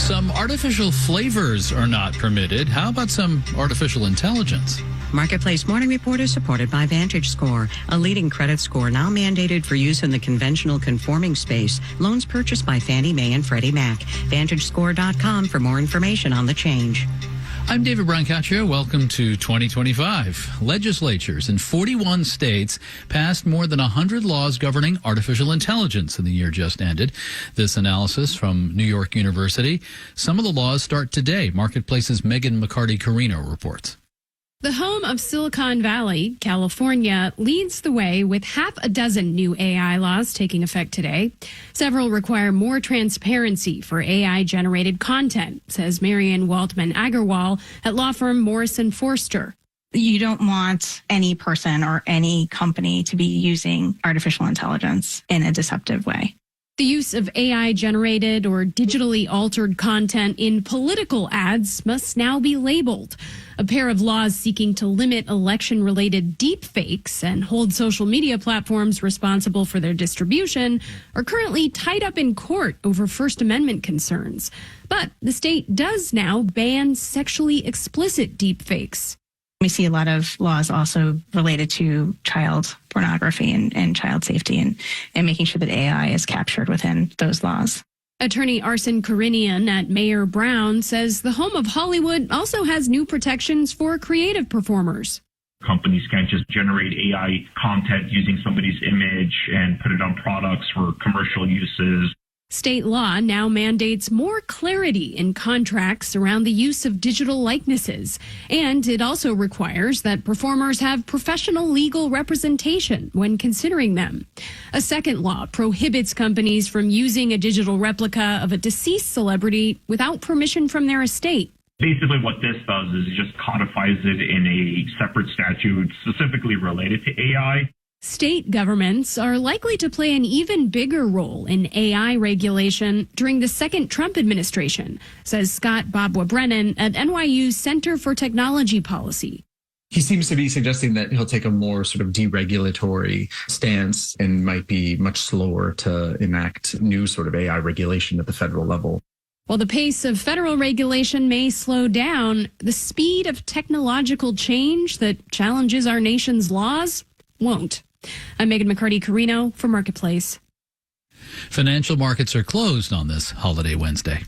Some artificial flavors are not permitted. How about some artificial intelligence? Marketplace Morning Report is supported by VantageScore, a leading credit score now mandated for use in the conventional conforming space. Loans purchased by Fannie Mae and Freddie Mac. VantageScore.com for more information on the change. I'm David Brancaccio. Welcome to 2025. Legislatures in 41 states passed more than 100 laws governing artificial intelligence in the year just ended. This analysis from New York University. Some of the laws start today. Marketplace's Megan McCarty-Carino reports. The home of Silicon Valley, California, leads the way with half a dozen new AI laws taking effect today. Several require more transparency for AI-generated content, says Marian Waldman Agarwal at law firm Morrison Forster. You don't want any person or any company to be using artificial intelligence in a deceptive way. The use of AI-generated or digitally altered content in political ads must now be labeled. A pair of laws seeking to limit election-related deepfakes and hold social media platforms responsible for their distribution are currently tied up in court over First Amendment concerns. But the state does now ban sexually explicit deepfakes. We see a lot of laws also related to child pornography and child safety and making sure that AI is captured within those laws. Attorney Arsen Karinian at Mayor Brown says the home of Hollywood also has new protections for creative performers. Companies can't just generate AI content using somebody's image and put it on products for commercial uses. State law now mandates more clarity in contracts around the use of digital likenesses, and it also requires that performers have professional legal representation when considering them. A second law prohibits companies from using a digital replica of a deceased celebrity without permission from their estate. Basically what this does is it just codifies it in a separate statute specifically related to AI. State governments are likely to play an even bigger role in AI regulation during the second Trump administration, says Scott Bobwa-Brennan at NYU's Center for Technology Policy. He seems to be suggesting that he'll take a more sort of deregulatory stance and might be much slower to enact new sort of AI regulation at the federal level. While the pace of federal regulation may slow down, the speed of technological change that challenges our nation's laws won't. I'm Megan McCarty-Carino for Marketplace. Financial markets are closed on this holiday Wednesday.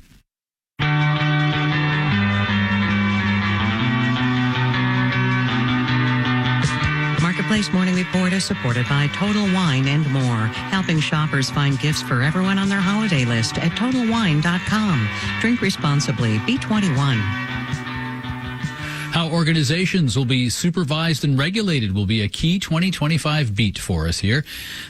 Marketplace Morning Report is supported by Total Wine and More, helping shoppers find gifts for everyone on their holiday list at TotalWine.com. Drink responsibly. Be 21. How organizations will be supervised and regulated will be a key 2025 beat for us here.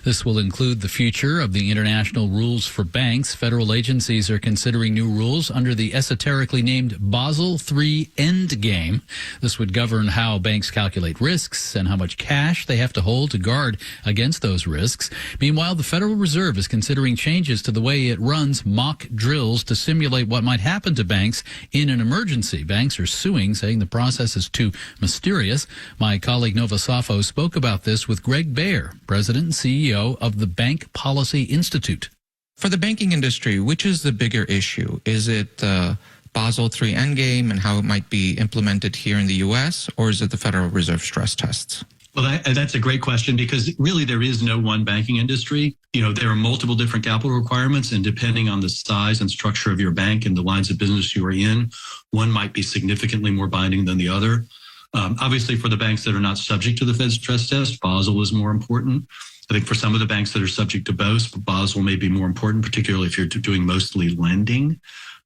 This will include the future of the international rules for banks. Federal agencies are considering new rules under the esoterically named Basel III Endgame. This would govern how banks calculate risks and how much cash they have to hold to guard against those risks. Meanwhile, the Federal Reserve is considering changes to the way it runs mock drills to simulate what might happen to banks in an emergency. Banks are suing, saying the process is too mysterious. My colleague Nova Safo spoke about this with Greg Baer, President and CEO of the Bank Policy Institute. For the banking industry, which is the bigger issue? Is it Basel III Endgame and how it might be implemented here in the U.S., or is it the Federal Reserve stress tests? Well, that's a great question because really there is no one banking industry. There are multiple different capital requirements, and depending on the size and structure of your bank and the lines of business you are in, one might be significantly more binding than the other. Obviously, for the banks that are not subject to the Fed stress test, Basel is more important. I think for some of the banks that are subject to both, Basel may be more important, particularly if you're doing mostly lending.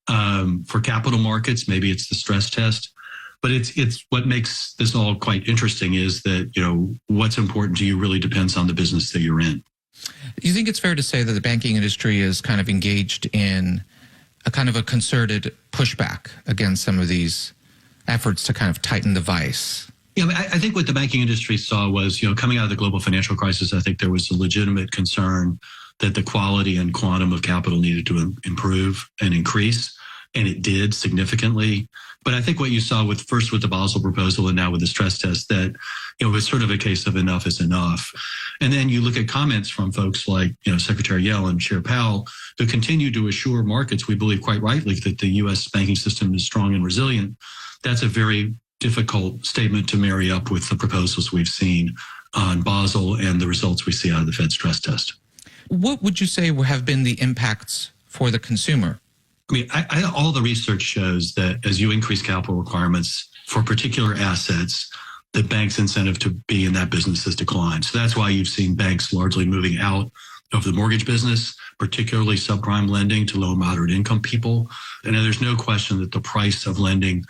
For capital markets, maybe it's the stress test. But it's what makes this all quite interesting is that, what's important to you really depends on the business that you're in. Do you think it's fair to say that the banking industry is kind of engaged in a kind of a concerted pushback against some of these efforts to kind of tighten the vice? Yeah, I think what the banking industry saw was, coming out of the global financial crisis, I think there was a legitimate concern that the quality and quantum of capital needed to improve and increase. and it did significantly. But I think what you saw with the Basel proposal and now with the stress test, that it was sort of a case of enough is enough. And then you look at comments from folks like, Secretary Yellen, Chair Powell, who continue to assure markets, we believe quite rightly, that the U.S. banking system is strong and resilient. That's a very difficult statement to marry up with the proposals we've seen on Basel and the results we see out of the Fed stress test. What would you say have been the impacts for the consumer? I mean, all the research shows that as you increase capital requirements for particular assets, the bank's incentive to be in that business has declined. So that's why you've seen banks largely moving out of the mortgage business, particularly subprime lending to low and moderate income people. And there's no question that the price of lending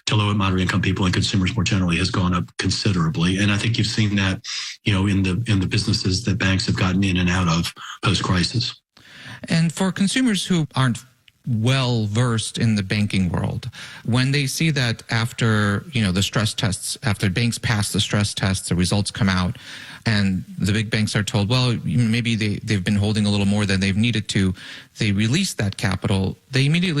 to low and moderate income people and consumers more generally has gone up considerably. And I think you've seen that, in the businesses that banks have gotten in and out of post-crisis. And for consumers who aren't well versed in the banking world, when they see that after the stress tests, after banks pass the stress tests, the results come out, and the big banks are told, well, maybe they've been holding a little more than they've needed to, they release that capital, they immediately